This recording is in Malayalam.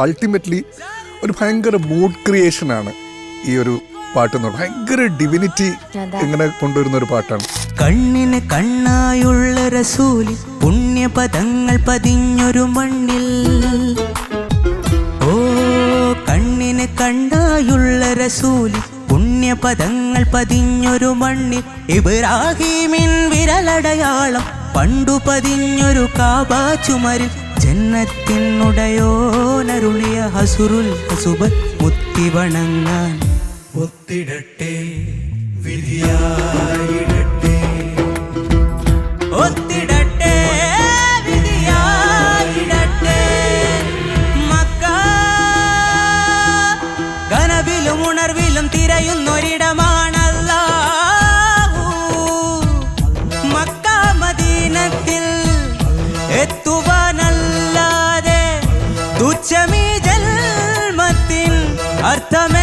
അൾട്ടിമേറ്റ്ലി ഒരു ഭയങ്കര മൂഡ് ക്രിയേഷനാണ് ഈ ഒരു പാട്ട് എന്ന് പറഞ്ഞാൽ. ഭയങ്കര ഡിവിനിറ്റി ഇങ്ങനെ കൊണ്ടുവരുന്ന ഒരു പാട്ടാണ്. കണ്ണിന് കണ്ണായുള്ള റസൂലി പുണ്യപദങ്ങൾ പതിഞ്ഞൊരു മണ്ണിൽ, ഓ കണ്ണിന് കണ്ണായുള്ള റസൂലി പുണ്യപദങ്ങൾ പതിഞ്ഞൊരു മണ്ണിൽ, ഇബ്രാഹീമിൻ വിരലടയാളം പണ്ടു പതിഞ്ഞൊരു കാബ ചുമരിൽ, ജന്നത്തിനുടയോനരുളിയ ഹസുറുൽ ഹസുബൻ മുത്തി വണങ്ങാൻ ഒത്തിടട്ടെ വിധിയായിടട്ടെ, ഒത്തിടട്ടെ വിധിയായിടട്ടെ. മക്ക കനവിലും ഉണർവിലും തിരയുന്നൊരിടമാണല്ലാഹു. മക്ക മദീനത്തിൽ എത്തുവാനല്ലാതെ തുച്ഛമീ ജന്മത്തിൻ അർത്ഥമേ